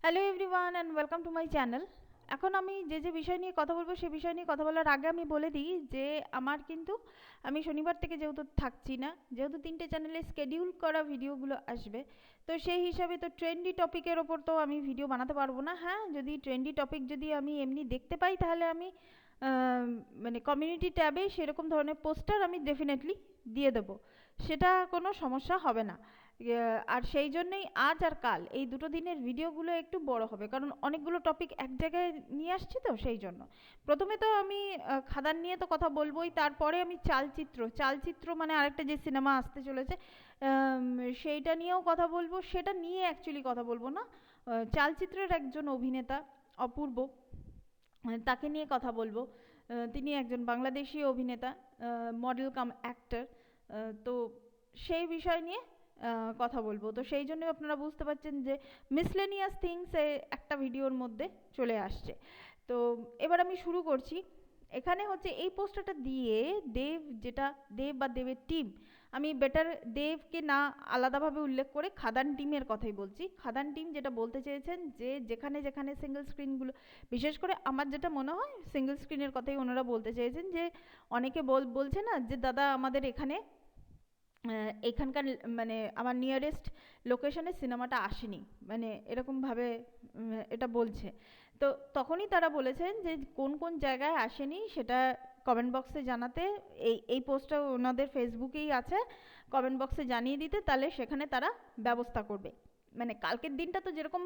Hello everyone and welcome to my channel. এখন আমি যে বিষয় নিয়ে কথা বলবো সে বিষয় নিয়ে কথা বলার আগে আমি বলে দিই যে আমি শনিবার থেকে যেহেতু থাকছি না, যেহেতু 3টে চ্যানেলে স্কেডিউল করা ভিডিওগুলো আসবে, তো সেই হিসাবে তো ট্রেন্ডি টপিকের ওপর তো আমি ভিডিও বানাতে পারবো না। হ্যাঁ, যদি ট্রেন্ডি টপিক যদি আমি এমনি দেখতে পাই তাহলে আমি মানে কমিউনিটি ট্যাবে সেরকম ধরনের পোস্টার আমি ডেফিনেটলি দিয়ে দেবো, সেটা কোনো সমস্যা হবে না। আর সেই জন্যই আজ আর কাল এই দুটো দিনের ভিডিওগুলো একটু বড় হবে, কারণ অনেকগুলো টপিক এক জায়গায় নিয়ে আসছি, তো সেই জন্য প্রথমে তো আমি খাদান নিয়ে তো কথা বলবোই, তারপরে আমি চালচিত্র চালচিত্র মানে আরেকটা যে সিনেমা আসতে চলেছে সেইটা নিয়েও কথা বলবো। সেটা নিয়ে অ্যাকচুয়ালি কথা বলবো না, চালচিত্রের একজন অভিনেতা অপূর্ব, তাকে নিয়ে কথা বলবো। তিনি একজন বাংলাদেশি অভিনেতা, মডেল কাম অ্যাক্টর। তো সেই বিষয় নিয়ে কথা বলবো। তো সেই জন্যই আপনারা বুঝতে পারছেন যে মিসলেনিয়াস থিংস একটা ভিডিওর মধ্যে চলে আসছে। তো এবার আমি শুরু করছি। এখানে হচ্ছে এই পোস্টারটা দিয়ে দেব বা দেবের টিম, আমি বেটার দেবকে না আলাদাভাবে উল্লেখ করে খাদান টিমের কথাই বলছি। খাদান টিম যেটা বলতে চেয়েছেন যে যেখানে যেখানে সিঙ্গেল স্ক্রিনগুলো, বিশেষ করে আমার যেটা মনে হয় সিঙ্গেল স্ক্রিনের কথাই ওনারা বলতে চেয়েছেন, যে অনেকে বলছে না যে দাদা আমাদের এখানকার মানে আমার নিয়ারেস্ট লোকেশনে সিনেমাটা আসেনি, মানে এরকমভাবে এটা বলছে। তো তখনই তারা বলেছেন যে কোন কোন জায়গায় আসেনি সেটা কমেন্ট বক্সে জানাতে। এই পোস্টটা ওনাদের ফেসবুকেই আছে, কমেন্ট বক্সে জানিয়ে দিতে, তাহলে সেখানে তারা ব্যবস্থা করবে। মানে কালকের দিনটা তো যেরকম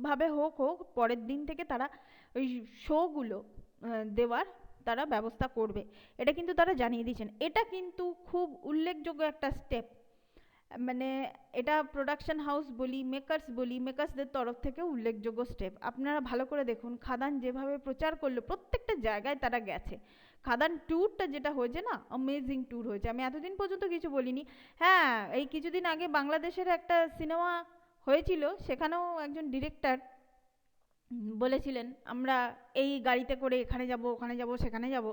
ভাবে হোক হোক, পরের দিন থেকে তারা ওই শোগুলো দেওয়ার তারা ব্যবস্থা করবে, এটা কিন্তু তারা জানিয়ে দিয়েছেন। এটা কিন্তু খুব উল্লেখযোগ্য একটা স্টেপ। মানে এটা প্রোডাকশন হাউস বলি, মেকার্সদের তরফ থেকে উল্লেখযোগ্য স্টেপ। আপনারা ভালো করে দেখুন, খাদান যেভাবে প্রচার করলো, প্রত্যেকটা জায়গায় তারা গেছে। খাদান ট্যুরটা যেটা হয়েছে না, অ্যামেজিং ট্যুর হয়েছে। আমি এতদিন পর্যন্ত কিছু বলিনি। হ্যাঁ, এই কিছুদিন আগে বাংলাদেশের একটা সিনেমা হয়েছিল, সেখানেও একজন ডিরেক্টর বলেছিলেন আমরা এই গাড়িতে করে এখানে যাব, ওখানে যাব, সেখানে যাব।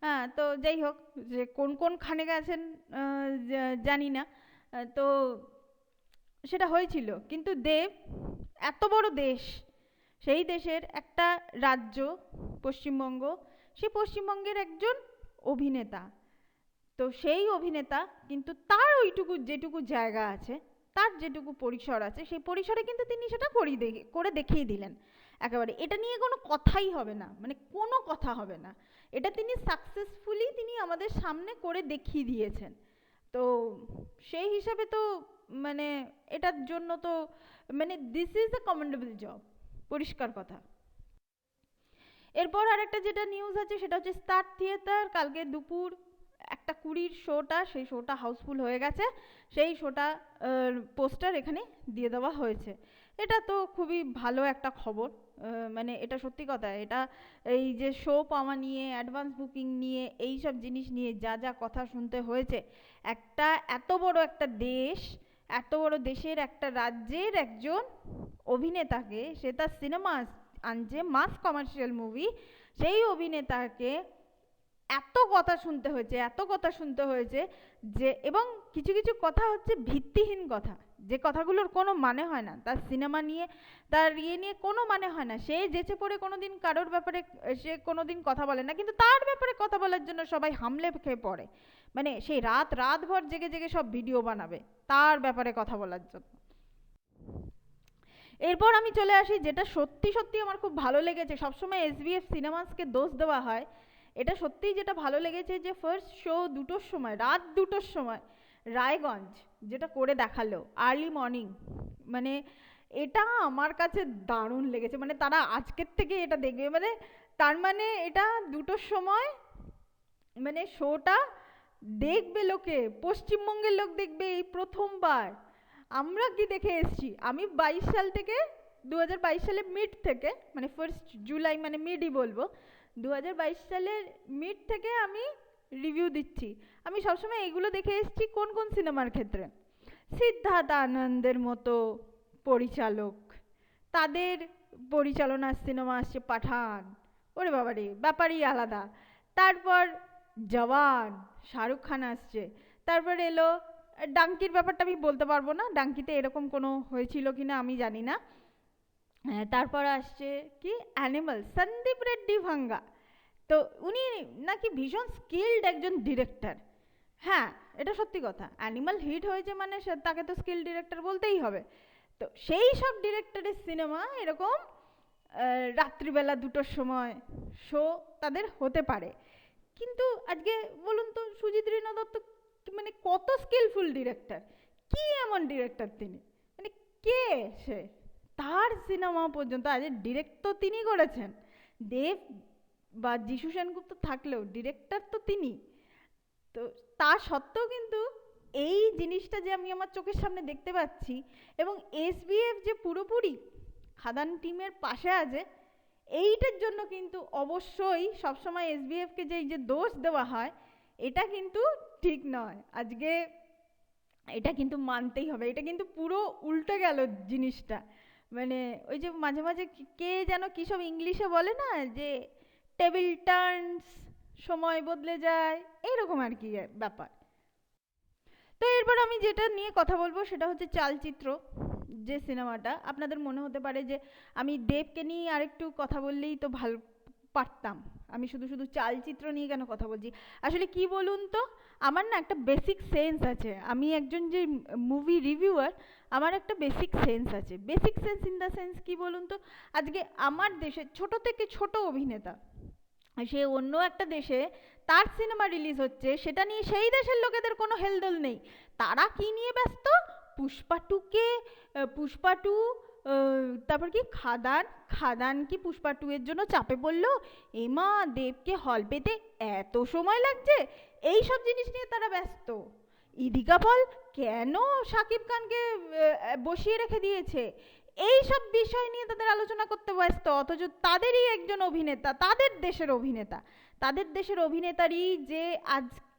হ্যাঁ, তো যাই হোক, যে কোন কোন খানে গেছেন জানি না। তো সেটা হয়েছিল, কিন্তু দেব এত বড় দেশ, সেই দেশের একটা রাজ্য পশ্চিমবঙ্গ, সেই পশ্চিমবঙ্গের একজন অভিনেতা। তো সেই অভিনেতা কিন্তু তার ওইটুকু যেটুকু জায়গা আছে, তার যেটুকু পরিসর আছে, সেই পরিসরে কিন্তু তিনি সেটা করে দেখিয়ে দিলেন একেবারে। এটা নিয়ে কোনো কথাই হবে না, মানে কোনো কথা হবে না। এটা তিনি সাকসেসফুলি তিনি আমাদের সামনে করে দেখিয়ে দিয়েছেন। তো সেই হিসাবে তো মানে এটার জন্য তো মানে this is a commendable job, পরিষ্কার কথা। এরপর আরেকটা যেটা নিউজ আছে সেটা হচ্ছে স্টার থিয়েটার কালকে দুপুর 1:20 শোটা, সেই শোটা হাউসফুল হয়ে গেছে। সেই শোটা পোস্টার এখানে দিয়ে দেওয়া হয়েছে। এটা তো খুবই ভালো একটা খবর। মানে এটা সত্যি কথা। এটা এই যে শো পাওয়া নিয়ে, অ্যাডভান্স বুকিং নিয়ে, এই সব জিনিস নিয়ে যা যা কথা শুনতে হয়েছে, একটা এত বড় একটা দেশ, এত বড় দেশের একটা রাজ্যের একজন অভিনেতাকে, সে তার সিনেমা আনছে, মাস কমার্শিয়াল মুভি, সেই অভিনেতাকে এত কথা শুনতে হয়েছে, এত কথা শুনতে হয়েছে, যে এবং কিছু কিছু কথা হচ্ছে ভিত্তিহীন কথা, যে কথাগুলোর কোনো মানে হয় না, তার সিনেমা নিয়ে, তার নিয়ে কোনো মানে হয় না। সে যেচে পড়ে কোনোদিন কারোর ব্যাপারে সে কোনোদিন কথা বলে না, কিন্তু তার ব্যাপারে কথা বলার জন্য সবাই হামলে খেয়ে পড়ে। মানে সেই রাত রাত ভর জেগে জেগে সব ভিডিও বানাবে তার ব্যাপারে কথা বলার জন্য। এরপর আমি চলে আসি যেটা সত্যি সত্যি আমার খুব ভালো লেগেছে। সবসময় এসবিএফ সিনেমাসকে দোষ দেওয়া হয়, এটা সত্যিই যেটা ভালো লেগেছে যে ফার্স্ট শো 2টোর সময়, রাত 2টোর সময় রায়গঞ্জ যেটা করে দেখালো আর্লি মর্নিং, মানে এটা আমার কাছে দারুণ লেগেছে। মানে তারা আজকের থেকে এটা দেখবে, মানে তার মানে এটা 2টোর সময় মানে শোটা দেখবে লোকে, পশ্চিমবঙ্গের লোক দেখবে এই প্রথমবার। আমরা কি দেখে এসছি, আমি 22 সাল থেকে 2022 সালের মিড থেকে, মানে 1 জুলাই মানে মিডই বলবো, 2022 সালের মিড থেকে আমি রিভিউ দিচ্ছি। আমি সবসময় এগুলো দেখে এসছি কোন কোন সিনেমার ক্ষেত্রে, সিদ্ধার্থ আনন্দের মতো পরিচালক, তাদের পরিচালনার সিনেমা আসছে পাঠান, ওরে বাবারে ব্যাপারই আলাদা। তারপর জওয়ান, শাহরুখ খান আসছে। তারপর এলো ডাঙ্কির ব্যাপারটা আমি বলতে পারবো না, ডাঙ্কিতে এরকম কোনো হয়েছিল কিনা আমি জানি না। তারপর আসছে কি অ্যানিমাল, সন্দীপ রেড্ডি ভাঙ্গা। তো উনি নাকি ভীষণ স্কিলড একজন ডিরেক্টর। হ্যাঁ, এটা সত্যি কথা, অ্যানিমাল হিট হয়েছে মানে তাকে তো স্কিল ডিরেক্টর বলতেই হবে। তো সেই সব ডিরেক্টরের সিনেমা এরকম রাত্রিবেলা 2টোর সময় শো তাদের হতে পারে। কিন্তু আজকে বলুন তো সুজিত রেনা দত্ত মানে কত স্কিলফুল ডিরেক্টর, কি এমন ডিরেক্টর তিনি, মানে কে সে? তার সিনেমা পর্যন্ত আজ ডিরেক্ট তো তিনি করেছেন, দেব বা যিশু সেনগুপ্ত থাকলেও ডিরেক্টর তো তিনি। তো তা সত্ত্বেও কিন্তু এই জিনিসটা যে আমি আমার চোখের সামনে দেখতে পাচ্ছি, এবং এসবিএফ যে পুরোপুরি খাদান টিমের পাশে আছে, এইটার জন্য কিন্তু অবশ্যই সবসময় এসবিএফকে যে এই যে দোষ দেওয়া হয়, এটা কিন্তু ঠিক নয়। আজকে এটা কিন্তু মানতেই হবে, এটা কিন্তু পুরো উল্টে গেল জিনিসটা। মানে ওই যে মাঝে মাঝে কে যেন কী সব ইংলিশে বলে না, যে টেবিল টার্নস, সময় বদলে যায়, এইরকম আর কি ব্যাপার। তো এরপর আমি যেটা নিয়ে কথা বলবো সেটা হচ্ছে চালচিত্র। যে সিনেমাটা, আপনাদের মনে হতে পারে যে আমি দেবকে নিয়ে আরেকটু কথা বললেই তো ভালো পারতাম, আমি শুধু শুধু চালচিত্র নিয়ে কেন কথা বলছি। আসলে কি বলুন তো, আমার না একটা বেসিক সেন্স আছে, আমি একজন যে মুভি রিভিউয়ার, আমার একটা বেসিক সেন্স আছে। Basic sense in the sense কি বলুন তো, আজকে আমার দেশে ছোট থেকে ছোট অভিনেতা, সে অন্য একটা দেশে তার সিনেমা রিলিজ হচ্ছে, সেটা নিয়ে সেই দেশের লোকেদের কোনো হেলদোল নেই। তারা কি নিয়ে ব্যস্ত? পুষ্পা টুকে, পুষ্পা টু, তারপর কি খাদান, খাদান কি পুষ্পা টু এর জন্য চাপে পড়লো, এমা দেবকে হল পেতে এত সময় লাগছে, এই সব জিনিস নিয়ে তারা ব্যস্ত। ইদিকা পল কেন শাকিব খানকে বসিয়ে রেখে দিয়েছে, এই সব বিষয় নিয়ে তাদের আলোচনা করতে ব্যস্ত। অথচ তাদেরই একজন অভিনেতা, তাদের দেশের অভিনেতা, তাদের দেশের অভিনেতারই যে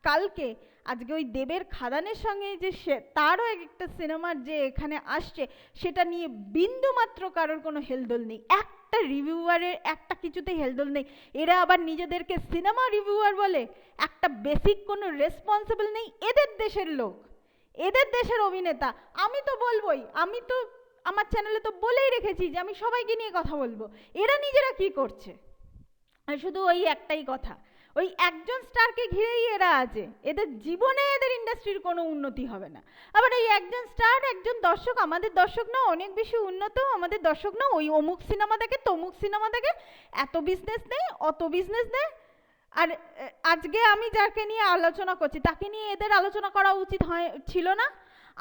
কালকে আজকে ওই দেবের খাদানের সঙ্গে যে তারও একটা সিনেমার যে এখানে আসছে, সেটা নিয়ে বিন্দু মাত্র কারোর কোনো হেলদোল নেই, একটা রিভিউয়ারের একটা কিছুতেই হেলদোল নেই। এরা আবার নিজেদেরকে সিনেমা রিভিউয়ার বলে, একটা বেসিক কোনো রেসপন্সিবল নেই। এদের দেশের লোক, এদের দেশের অভিনেতা, আমি তো বলবোই, আমি তো আমার চ্যানেলে তো বলেই রেখেছি যে আমি সবাইকে নিয়ে কথা বলবো। এরা নিজেরা কি করছে? শুধু ওই একটাই কথা, ওই একজন স্টারকে ঘিরেই এরা আছে, এদের জীবনে এদের ইন্ডাস্ট্রির কোনো উন্নতি হবে না। আবার এই একজন স্টার, একজন দর্শক, আমাদের দর্শক না অনেক বেশি উন্নত, আমাদের দর্শক না ওই অমুক সিনেমা দেখে, তমুক সিনেমা দেখে, এত বিজনেস নেই, অত বিজনেস নেই। আর আজকে আমি যাকে নিয়ে আলোচনা করছি তাকে নিয়ে এদের আলোচনা করা উচিত ছিল না?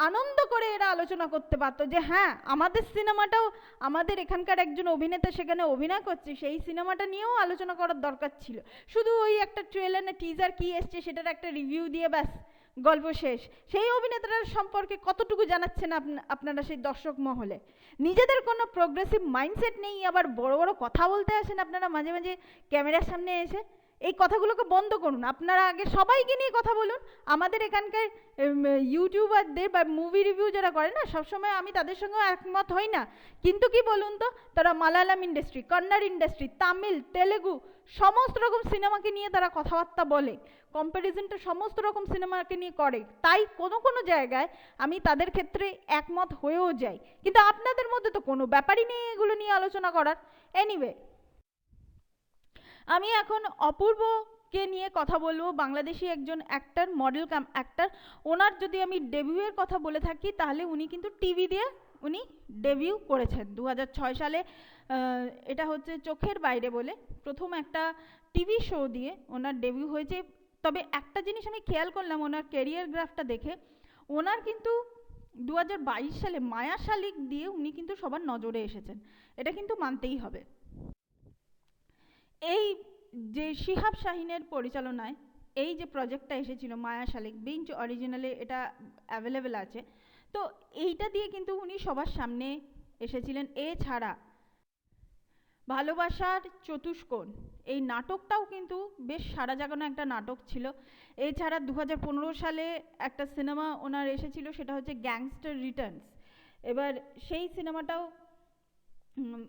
আনন্দ করে এরা আলোচনা করতে পারতো যে হ্যাঁ আমাদের সিনেমাটাও, আমাদের এখানকার একজন অভিনেতা সেখানে অভিনয় করছে, সেই সিনেমাটা নিয়েও আলোচনা করার দরকার ছিল। শুধু ওই একটা ট্রেলার না টিজার কি এসছে সেটার একটা রিভিউ দিয়ে ব্যাস গল্প শেষ। সেই অভিনেতার সম্পর্কে কতটুকু জানাচ্ছেন আপনারা সেই দর্শক মহলে? নিজেদের কোনো প্রোগ্রেসিভ মাইন্ডসেট নেই, আবার বড় বড় কথা বলতে আসেন আপনারা মাঝে মাঝে ক্যামেরার সামনে এসে। এই কথাগুলোকে বন্ধ করুন, আপনারা আগে সবাইকে নিয়ে কথা বলুন। আমাদের এখানকার ইউটিউবারদের বা মুভি রিভিউ যারা করে না, সবসময় আমি তাদের সঙ্গেও একমত হই না, কিন্তু কি বলুন তো, তারা মালায়ালাম ইন্ডাস্ট্রি, কন্নড় ইন্ডাস্ট্রি, তামিল, তেলেগু সমস্ত রকম সিনেমাকে নিয়ে তারা কথাবার্তা বলে, কম্প্যারিজনটা সমস্ত রকম সিনেমাকে নিয়ে করে। তাই কোনো কোনো জায়গায় আমি তাদের ক্ষেত্রে একমত হয়েও যাই, কিন্তু আপনাদের মধ্যে তো কোনো ব্যাপারই নেই এগুলো নিয়ে আলোচনা করার। এনিওয়ে, আমি এখন অপূর্বকে নিয়ে কথা বলবো, বাংলাদেশি একজন অ্যাক্টর, মডেল কাম অ্যাক্টর। ওনার যদি আমি ডেবিউয়ের কথা বলে থাকি তাহলে উনি কিন্তু টিভি দিয়ে উনি ডেবিউ করেছেন 2006 সালে। এটা হচ্ছে চোখের বাইরে বলে প্রথম একটা টিভি শো দিয়ে ওনার ডেবিউ হয়েছে। তবে একটা জিনিস আমি খেয়াল করলাম ওনার ক্যারিয়ার গ্রাফটা দেখে, ওনার কিন্তু 2022 সালে মায়া শালিক দিয়ে উনি কিন্তু সবার নজরে এসেছেন, এটা কিন্তু মানতেই হবে। এই যে শিহাব শাহিনের পরিচালনায় এই যে প্রজেক্টটা এসেছিল মায়া শালিক, বিঞ্চ অরিজিনালে এটা অ্যাভেলেবেল আছে, তো এইটা দিয়ে কিন্তু উনি সবার সামনে এসেছিলেন। এছাড়া ভালোবাসার চতুষ্কোণ, এই নাটকটাও কিন্তু বেশ সারা জাগানো একটা নাটক ছিল। এছাড়া 2015 সালে একটা সিনেমা ওনার এসেছিল, সেটা হচ্ছে গ্যাংস্টার রিটার্নস। এবার সেই সিনেমাটাও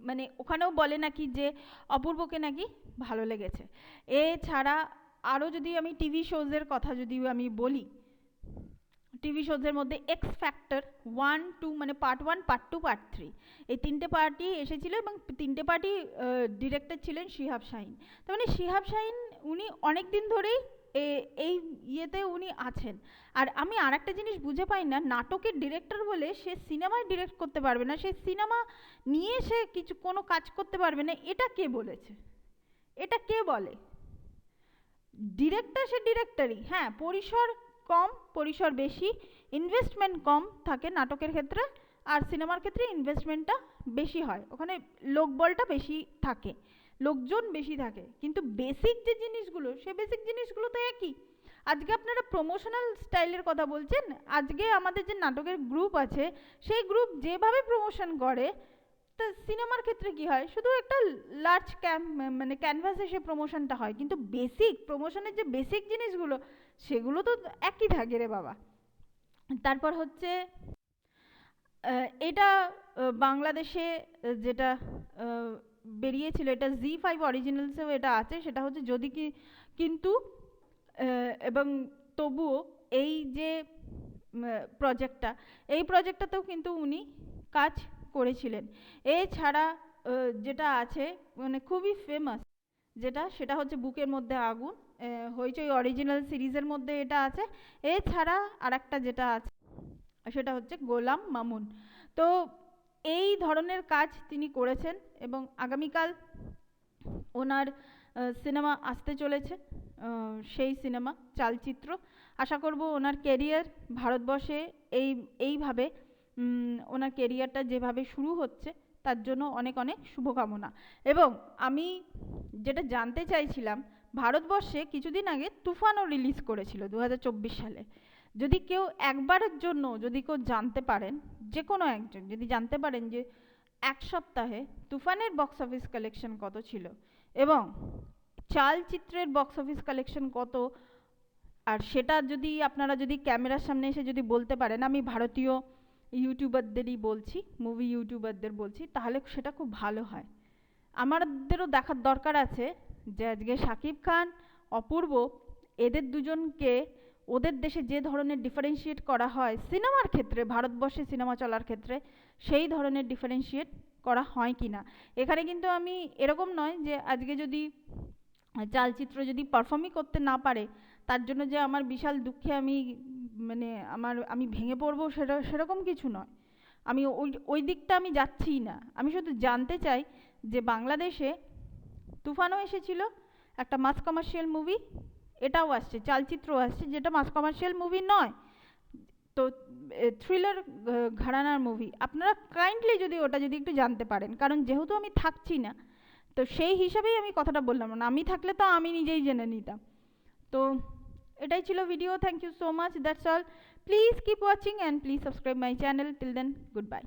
মানে ওখানেও বলে নাকি যে অপূর্বকে নাকি ভালো লেগেছে। এছাড়া আরও যদি আমি টিভি শোজের কথা যদি আমি বলি, টিভি শোজের মধ্যে এক্স ফ্যাক্টর 1, 2 মানে পার্ট 1, পার্ট 2, পার্ট 3 এই তিনটে পার্টই এসেছিল এবং তিনটে পার্টই ডিরেক্টর ছিলেন শিহাব শাহিন। তার মানে শিহাব শাহিন উনি অনেক দিন ধরেই এই ইয়েতে উনি আছেন। আর আমি আরেকটা জিনিস বুঝে পাই না, নাটকের ডিরেক্টর বলে সে সিনেমায় ডিরেক্ট করতে পারবে না, সে সিনেমা নিয়ে সে কিছু কোনো কাজ করতে পারবে না, এটা কে বলেছে? এটা কে বলে? ডিরেক্টর সে ডিরেক্টরই, হ্যাঁ পরিসর কম পরিসর বেশি, ইনভেস্টমেন্ট কম থাকে নাটকের ক্ষেত্রে, আর সিনেমার ক্ষেত্রে ইনভেস্টমেন্টটা বেশি হয়, ওখানে লোকবলটা বেশি থাকে, লোকজন বেশি থাকে, কিন্তু বেসিক যে জিনিসগুলো সে বেসিক জিনিসগুলো তো একই। আজকে আপনারা প্রমোশনাল স্টাইলের কথা বলছেন, আজকে আমাদের যে নাটকের গ্রুপ আছে সেই গ্রুপ যেভাবে প্রমোশন করে, তা সিনেমার ক্ষেত্রে কি হয়, শুধু একটা লার্জ মানে ক্যানভাসে সে প্রমোশনটা হয়, কিন্তু বেসিক প্রমোশনের যে বেসিক জিনিসগুলো সেগুলো তো একই থাকে রে বাবা। তারপর হচ্ছে এটা বাংলাদেশে যেটা বেরিয়েছিল, এটা জি5 অরিজিনালসেও এটা আছে, সেটা হচ্ছে যদি কি কিন্তু এবং তবুও এই যে প্রজেক্টটা, এই প্রজেক্টটাতেও কিন্তু উনি কাজ করেছিলেন। এছাড়া যেটা আছে মানে খুবই ফেমাস যেটা, সেটা হচ্ছে বুকের মধ্যে আগুন, হইচই অরিজিনাল সিরিজের মধ্যে এটা আছে। এছাড়া আরেকটা যেটা আছে সেটা হচ্ছে গোলাম মামুন। তো এই ধরনের কাজ তিনি করেছেন এবং আগামীকাল ওনার সিনেমা আসতে চলেছে, সেই সিনেমা চালচিত্র। আশা করব ওনার কেরিয়ার ভারতবর্ষে এইভাবে ওনার কেরিয়ারটা যেভাবে শুরু হচ্ছে তার জন্য অনেক অনেক শুভকামনা। এবং আমি যেটা জানতে চাইছিলাম, ভারতবর্ষে কিছুদিন আগে তুফানও রিলিজ করেছিল 2024 সালে। যদি কেউ একবারের জন্য যদি কেউ জানতে পারেন, যে কোনো একজন যদি জানতে পারেন যে এক সপ্তাহে তুফানের বক্স অফিস কালেকশন কত ছিল এবং চালচিত্রের বক্স অফিস কালেকশন কত, আর সেটা যদি আপনারা যদি ক্যামেরার সামনে এসে যদি বলতে পারেন, আমি ভারতীয় ইউটিউবারদেরই বলছি, মুভি ইউটিউবারদের বলছি, তাহলে সেটা খুব ভালো হয়। আমাদেরও দেখার দরকার আছে যে আজকে শাকিব খান, অপূর্ব, এদের দুজনকে ওদের দেশে যে ধরনের ডিফারেন্সিয়েট করা হয় সিনেমার ক্ষেত্রে, ভারতবর্ষে সিনেমা চলার ক্ষেত্রে সেই ধরনের ডিফারেন্সিয়েট করা হয় কি না। এখানে কিন্তু আমি এরকম নয় যে আজকে যদি চালচিত্র যদি পারফর্মই করতে না পারে তার জন্য যে আমার বিশাল দুঃখে আমি মানে আমি ভেঙে পড়বো, সেরকম কিছু নয়। আমি ওই দিকটা আমি যাচ্ছিই না। আমি শুধু জানতে চাই যে বাংলাদেশে তুফানও এসেছিল একটা মাস কমার্শিয়াল মুভি, এটাও আসছে চালচিত্রও আসছে যেটা মাস কমার্শিয়াল মুভি নয়, তো থ্রিলার ঘরানার মুভি। আপনারা কাইন্ডলি যদি ওটা যদি একটু জানতে পারেন, কারণ যেহেতু আমি থাকছি না তো সেই হিসাবেই আমি কথাটা বললাম না, আমি থাকলে তো আমি নিজেই জেনে নিতাম। তো এটাই ছিল video, thank you so much, that's all, please keep watching and please subscribe my channel, till then good bye.